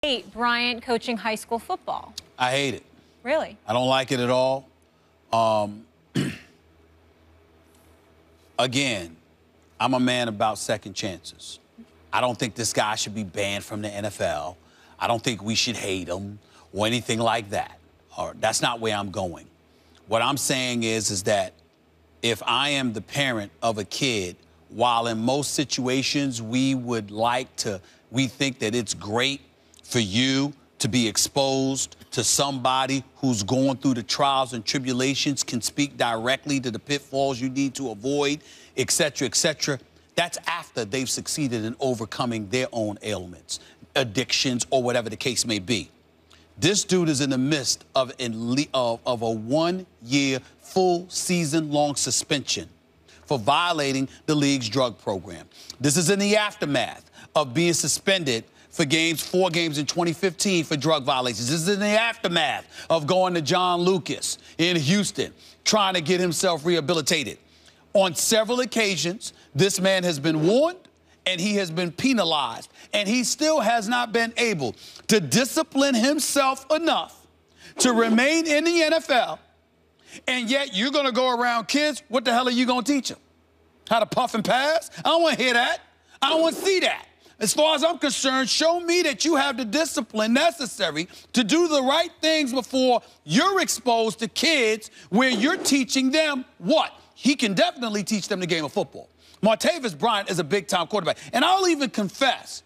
hate Bryant coaching high school football? I hate it. Really? I don't like it at all. Again, I'm a man about second chances. I don't think this guy should be banned from the NFL. I don't think we should hate him or anything like that. That's not where I'm going. What I'm saying is that if I am the parent of a kid, while in most situations we think that it's great for you to be exposed to somebody who's going through the trials and tribulations, can speak directly to the pitfalls you need to avoid, et cetera, that's after they've succeeded in overcoming their own ailments, addictions, or whatever the case may be. This dude is in the midst of a 1-year, full season-long suspension for violating the league's drug program. This is in the aftermath of being suspended for 4 games in 2015 for drug violations. This is in the aftermath of going to John Lucas in Houston, trying to get himself rehabilitated. On several occasions, this man has been warned and he has been penalized, and he still has not been able to discipline himself enough to remain in the NFL. And yet you're going to go around kids, what the hell are you going to teach them? How to puff and pass? I don't want to hear that. I don't want to see that. As far as I'm concerned, show me that you have the discipline necessary to do the right things before you're exposed to kids where you're teaching them what? He can definitely teach them the game of football. Martavis Bryant is a big-time quarterback. And I'll even confess.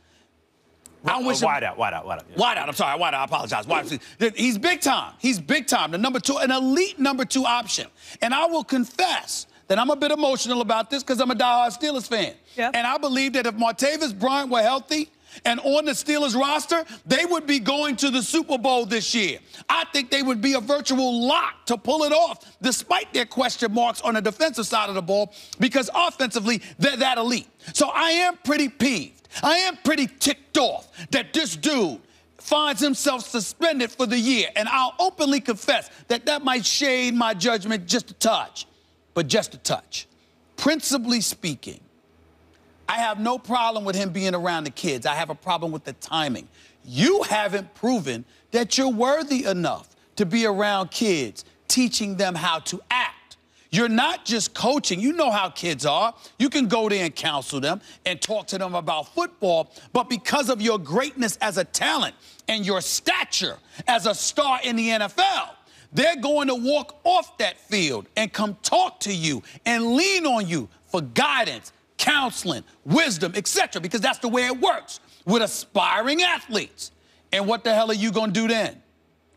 Wide out. I apologize. He's big time. He's big time. The number 2, an elite number 2 option. And I will confess that I'm a bit emotional about this because I'm a diehard Steelers fan. Yep. And I believe that if Martavis Bryant were healthy and on the Steelers roster, they would be going to the Super Bowl this year. I think they would be a virtual lock to pull it off, despite their question marks on the defensive side of the ball, because offensively, they're that elite. So I am pretty peeved. I am pretty ticked off that this dude finds himself suspended for the year. And I'll openly confess that might shade my judgment just a touch, but just a touch. Principally speaking, I have no problem with him being around the kids. I have a problem with the timing. You haven't proven that you're worthy enough to be around kids, teaching them how to act. You're not just coaching. You know how kids are. You can go there and counsel them and talk to them about football, but because of your greatness as a talent and your stature as a star in the NFL, they're going to walk off that field and come talk to you and lean on you for guidance, counseling, wisdom, etc., because that's the way it works with aspiring athletes. And what the hell are you going to do then?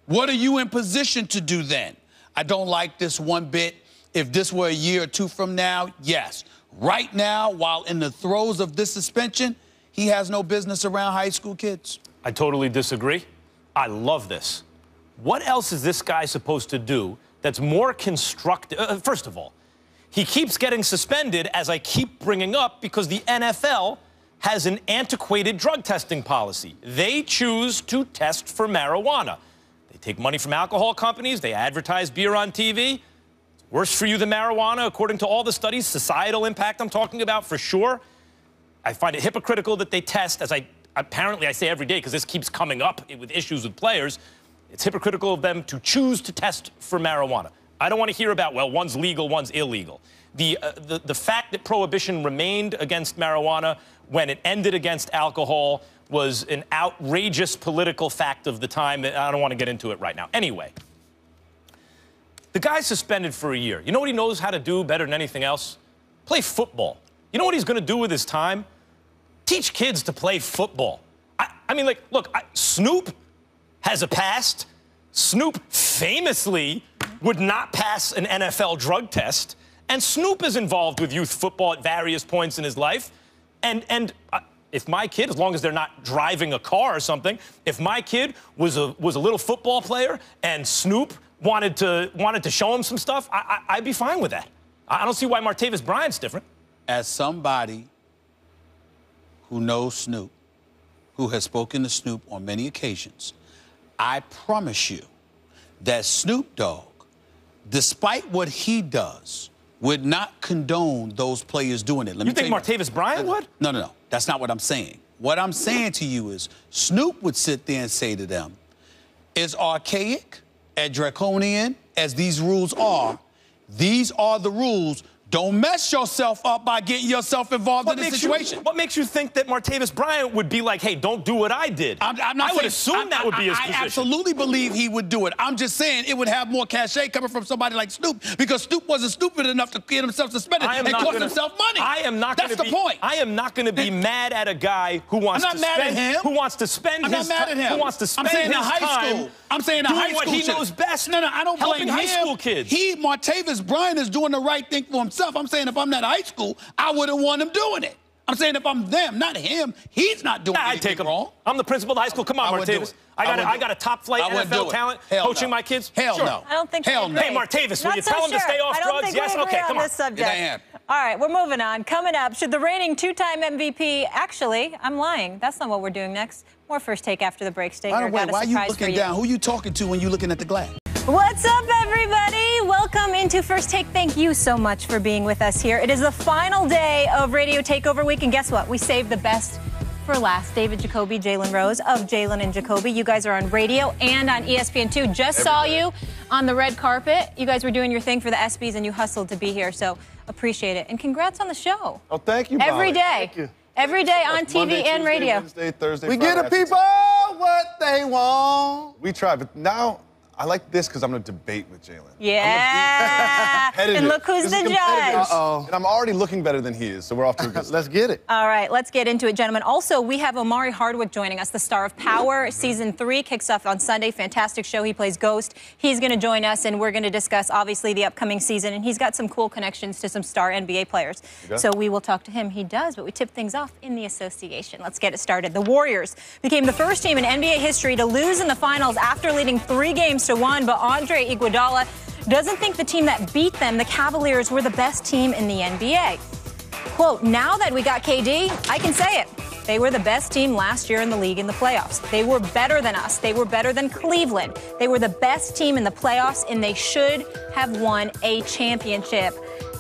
What are you in position to do then? I don't like this one bit. If this were a year or 2 from now, yes. Right now, while in the throes of this suspension, he has no business around high school kids. I totally disagree. I love this. What else is this guy supposed to do that's more constructive? First of all, he keeps getting suspended, as I keep bringing up, because the NFL has an antiquated drug testing policy. They choose to test for marijuana. They take money from alcohol companies. They advertise beer on TV. It's worse for you than marijuana, according to all the studies. Societal impact I'm talking about, for sure. I find it hypocritical that they test, as apparently I say every day, because this keeps coming up with issues with players. It's hypocritical of them to choose to test for marijuana. I don't want to hear about, well, one's legal, one's illegal. The fact that prohibition remained against marijuana when it ended against alcohol was an outrageous political fact of the time. I don't want to get into it right now. Anyway, the guy's suspended for a year. You know what he knows how to do better than anything else? Play football. You know what he's going to do with his time? Teach kids to play football. I mean, like, look, Snoop has a past. Snoop famously would not pass an NFL drug test. And Snoop is involved with youth football at various points in his life. And if my kid, as long as they're not driving a car or something, if my kid was a little football player and Snoop wanted to show him some stuff, I'd be fine with that. I don't see why Martavis Bryant's different. As somebody who knows Snoop, who has spoken to Snoop on many occasions, I promise you that Snoop Dogg, despite what he does, would not condone those players doing it. You think Martavis Bryant would? No. That's not what I'm saying. What I'm saying to you is Snoop would sit there and say to them, as archaic, as draconian as these rules are, these are the rules. Don't mess yourself up by getting yourself involved in this situation. What makes you think that Martavis Bryant would be like, hey, don't do what I did? I would assume that would be his position. I absolutely believe he would do it. I'm just saying it would have more cachet coming from somebody like Snoop because Snoop wasn't stupid enough to get himself suspended and cost himself money. That's the point. I am not going to be mad at a guy who wants to spend his time. I'm saying in high school. I'm saying in high school. What he knows best. No, I don't blame him. High school kids. Martavis Bryant is doing the right thing for himself. I'm saying if I'm that high school, I wouldn't want him doing it. I'm saying if I'm them, not him, he's not doing anything wrong. I'm the principal of the high school. Come on, Martavis. I got a top-flight NFL talent coaching my kids. Hell no. I don't think Hell no. Hey, Martavis, will you tell them to stay off drugs? Yes? Okay, come on. All right, we're moving on. Coming up, should the reigning two-time MVP actually, I'm lying. That's not what we're doing next. More First Take after the break. Stay here. By the way, why are you looking down? Who are you talking to when you're looking at the glass? What's up, everybody? Welcome into First Take. Thank you so much for being with us here. It is the final day of Radio Takeover Week, and guess what? We saved the best for last. David Jacoby, Jalen Rose of Jalen and Jacoby. You guys are on radio and on ESPN2. Just saw you on the red carpet. You guys were doing your thing for the ESPYs, and you hustled to be here, so appreciate it. And congrats on the show. Oh, thank you, Molly. Every day. Thank you. Every day on TV Monday, and Tuesday, radio. Wednesday, Thursday, We Friday, give the people what they want. We try, but now I like this because I'm going to debate with Jalen. Yeah. And look who's the judge. Uh-oh. And I'm already looking better than he is, so we're off to a good start. Let's get it. All right, let's get into it, gentlemen. Also, we have Omari Hardwick joining us, the star of Power. Season 3 kicks off on Sunday. Fantastic show. He plays Ghost. He's going to join us, and we're going to discuss, obviously, the upcoming season. And he's got some cool connections to some star NBA players. So we will talk to him. He does, but we tip things off in the association. Let's get it started. The Warriors became the first team in NBA history to lose in the finals after leading 3 games to 1, but Andre Iguodala doesn't think the team that beat them, the Cavaliers, were the best team in the NBA. Quote, now that we got KD, I can say it. They were the best team last year in the league in the playoffs. They were better than us. They were better than Cleveland. They were the best team in the playoffs, and they should have won a championship.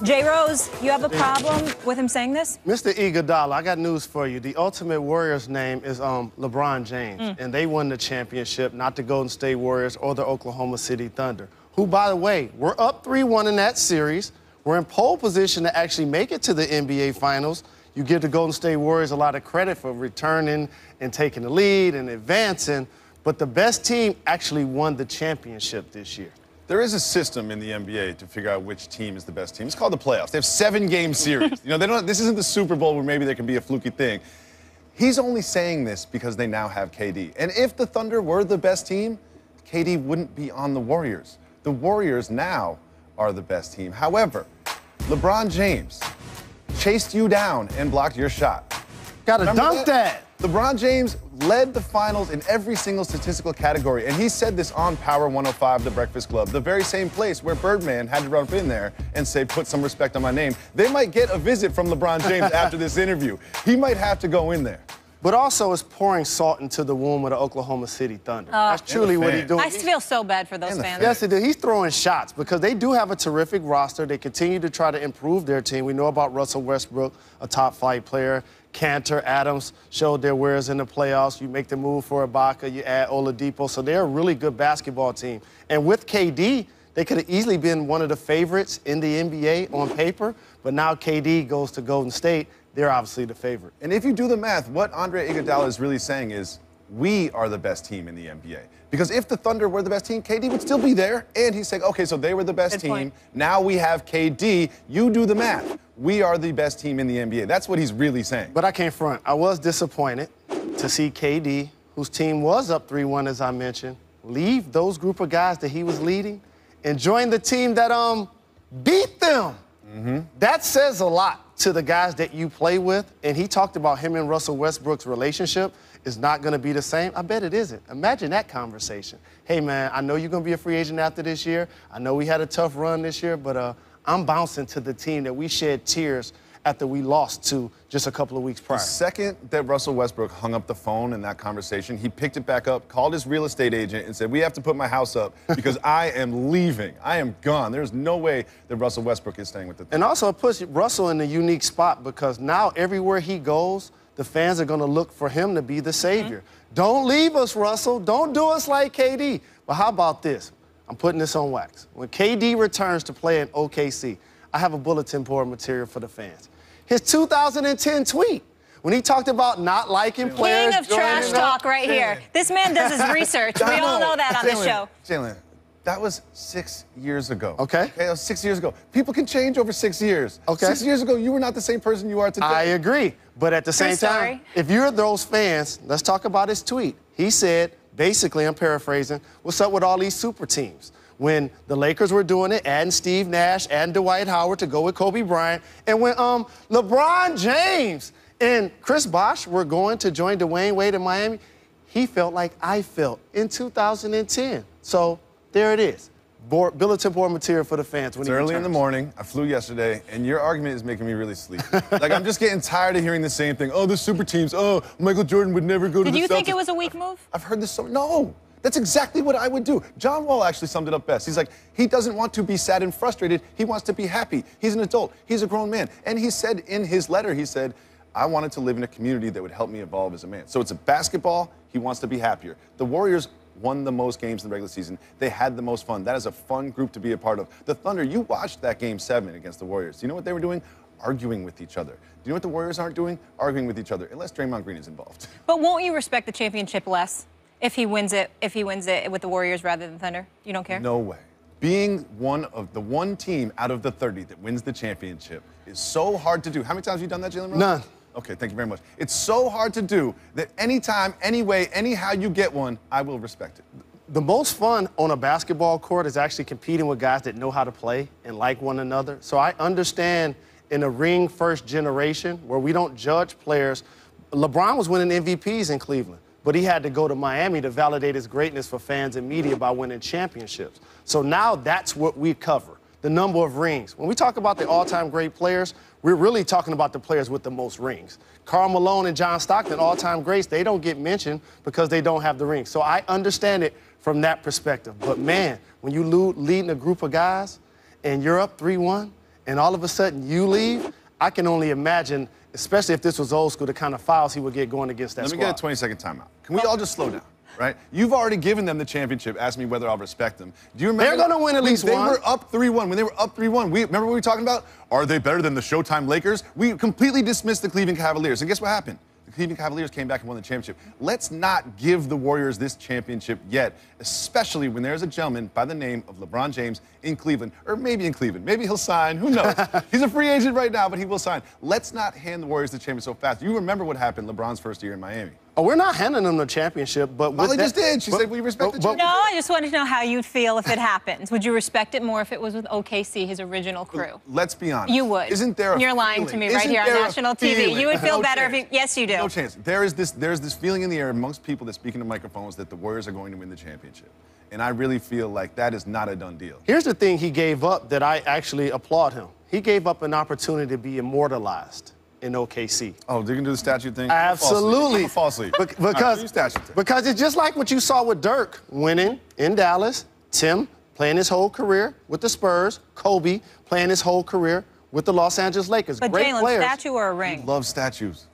J. Rose, you have a problem with him saying this? Mr. Iguodala, I got news for you. The Ultimate Warrior's name is LeBron James, and they won the championship, not the Golden State Warriors or the Oklahoma City Thunder, who, by the way, we're up 3-1 in that series. We're in pole position to actually make it to the NBA Finals. You give the Golden State Warriors a lot of credit for returning and taking the lead and advancing, but the best team actually won the championship this year. There is a system in the NBA to figure out which team is the best team. It's called the playoffs. They have 7-game series. You know, they don't. This isn't the Super Bowl where maybe there can be a fluky thing. He's only saying this because they now have KD. And if the Thunder were the best team, KD wouldn't be on the Warriors. The Warriors now are the best team. However, LeBron James chased you down and blocked your shot. Gotta dunk that. LeBron James led the finals in every single statistical category, and he said this on Power 105, The Breakfast Club, the very same place where Birdman had to run up in there and say, put some respect on my name. They might get a visit from LeBron James after this interview. He might have to go in there. But also it's pouring salt into the womb of the Oklahoma City Thunder. That's truly what he's doing. I feel so bad for those fans. Yes, he did. He's throwing shots because they do have a terrific roster. They continue to try to improve their team. We know about Russell Westbrook, a top-flight player. Cantor, Adams showed their wares in the playoffs. You make the move for Ibaka, you add Oladipo. So they're a really good basketball team. And with KD, they could have easily been one of the favorites in the NBA on paper. But now KD goes to Golden State. They're obviously the favorite. And if you do the math, what Andre Iguodala is really saying is, we are the best team in the NBA. Because if the Thunder were the best team, KD would still be there. And he's saying, okay, so they were the best team. Now we have KD. You do the math. We are the best team in the NBA. That's what he's really saying. But I can't front. I was disappointed to see KD, whose team was up 3-1, as I mentioned, leave those group of guys that he was leading and join the team that beat them. That says a lot to the guys that you play with. And he talked about him and Russell Westbrook's relationship is not going to be the same. I bet it isn't. Imagine that conversation. Hey, man, I know you're going to be a free agent after this year. I know we had a tough run this year, but I'm bouncing to the team that we shed tears after we lost to just a couple of weeks prior. The second that Russell Westbrook hung up the phone in that conversation, he picked it back up, called his real estate agent, and said, we have to put my house up because I am leaving. I am gone. There's no way that Russell Westbrook is staying with the team. And also it puts Russell in a unique spot because now everywhere he goes, the fans are going to look for him to be the savior. Don't leave us, Russell. Don't do us like KD. But how about this? I'm putting this on wax. When KD returns to play in OKC, I have a bulletin board material for the fans. His 2010 tweet, when he talked about not liking players. King of trash talk right here. This man does his research. We all know that on this show. Jalen, that was 6 years ago. Okay. That was 6 years ago. People can change over 6 years. Okay. 6 years ago, you were not the same person you are today. I agree. But at the same time, if you're those fans, let's talk about his tweet. He said, basically, I'm paraphrasing, what's up with all these super teams? When the Lakers were doing it, adding Steve Nash, adding Dwight Howard to go with Kobe Bryant, and when LeBron James and Chris Bosh were going to join Dwayne Wade in Miami, he felt like I felt in 2010. So there it is. Bulletin board material for the fans. When it's early in the morning. I flew yesterday, and your argument is making me really sleepy. Like, I'm just getting tired of hearing the same thing. Oh, the super teams. Oh, Michael Jordan would never go to the Celtics. Did you think it was a weak move? I've heard this so. No. That's exactly what I would do. John Wall actually summed it up best. He's like, he doesn't want to be sad and frustrated. He wants to be happy. He's an adult. He's a grown man. And he said in his letter, he said, I wanted to live in a community that would help me evolve as a man. So it's a basketball. He wants to be happier. The Warriors won the most games in the regular season. They had the most fun. That is a fun group to be a part of. The Thunder, you watched that Game 7 against the Warriors. Do you know what they were doing? Arguing with each other. Do you know what the Warriors aren't doing? Arguing with each other, unless Draymond Green is involved. But won't you respect the championship less if he wins it with the Warriors rather than Thunder? You don't care? No way. Being one team out of the 30 that wins the championship is so hard to do. How many times have you done that, Jalen? None. Okay, thank you very much. It's so hard to do that anytime, anyway, anyhow you get one, I will respect it. The most fun on a basketball court is actually competing with guys that know how to play and like one another. So I understand in a ring first generation where we don't judge players. LeBron was winning MVPs in Cleveland, but he had to go to Miami to validate his greatness for fans and media by winning championships. So now that's what we cover, the number of rings. When we talk about the all-time great players, we're really talking about the players with the most rings. Karl Malone and John Stockton, all-time greats, they don't get mentioned because they don't have the rings. So I understand it from that perspective. But, man, when you leading a group of guys and you're up 3-1 and all of a sudden you leave, I can only imagine, especially if this was old school, the kind of fouls he would get going against that squad. Let me get a 20-second timeout. Can we all just slow down? Right? You've already given them the championship. Ask me whether I'll respect them. Do you remember? They're going to win at least one. They were up 3-1. When they were up 3-1, remember what we were talking about? Are they better than the Showtime Lakers? We completely dismissed the Cleveland Cavaliers. And guess what happened? The Cleveland Cavaliers came back and won the championship. Let's not give the Warriors this championship yet, especially when there's a gentleman by the name of LeBron James in Cleveland, or maybe in Cleveland. Maybe he'll sign. Who knows? He's a free agent right now, but he will sign. Let's not hand the Warriors the championship so fast. You remember what happened LeBron's first year in Miami. Oh, we're not handing them the championship, but Molly just did. She said we respect the championship. No, I just wanted to know how you'd feel if it happens. Would you respect it more if it was with OKC, his original crew? Let's be honest. You would. Isn't there a You're lying to me right here on national TV. You would feel better if you... Yes, you do. No chance. There's this feeling in the air amongst people that speak into microphones that the Warriors are going to win the championship. And I really feel like that is not a done deal. Here's the thing he gave up that I actually applaud him. He gave up an opportunity to be immortalized in OKC. Oh, they're going to do the statue thing? Absolutely. Fall asleep. Because it's just like what you saw with Dirk winning in Dallas, Tim playing his whole career with the Spurs, Kobe playing his whole career with the Los Angeles Lakers. But great Jalen, players. statue or a ring? I love statues.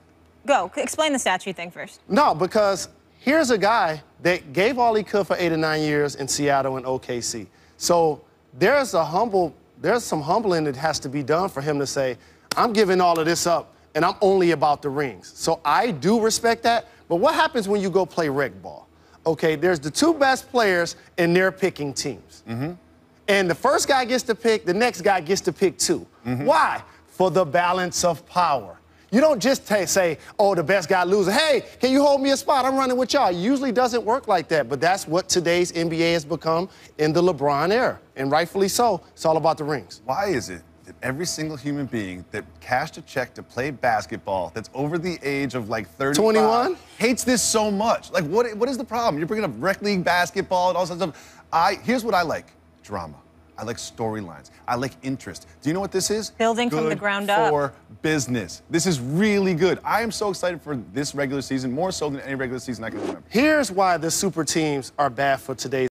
Go. Explain the statue thing first. No, because here's a guy that gave all he could for 8 or 9 years in Seattle and OKC. So there's some humbling that has to be done for him to say, I'm giving all of this up, and I'm only about the rings. So I do respect that. But what happens when you go play rec ball? Okay, there's the two best players, and they're picking teams. Mm-hmm. And the first guy gets to pick, the next guy gets to pick two. Mm-hmm. Why? For the balance of power. You don't just say, oh, the best guy loses. Hey, can you hold me a spot? I'm running with y'all. It usually doesn't work like that, but that's what today's NBA has become in the LeBron era, and rightfully so. It's all about the rings. Why is it that every single human being that cashed a check to play basketball that's over the age of like 35 21 hates this so much? Like, what is the problem? You're bringing up rec league basketball and all sorts of stuff. Here's what I like: drama. I like storylines. I like interest. Do you know what this is? Building from the ground up. For business. This is really good. I am so excited for this regular season, more so than any regular season I can remember. Here's why the super teams are bad for today's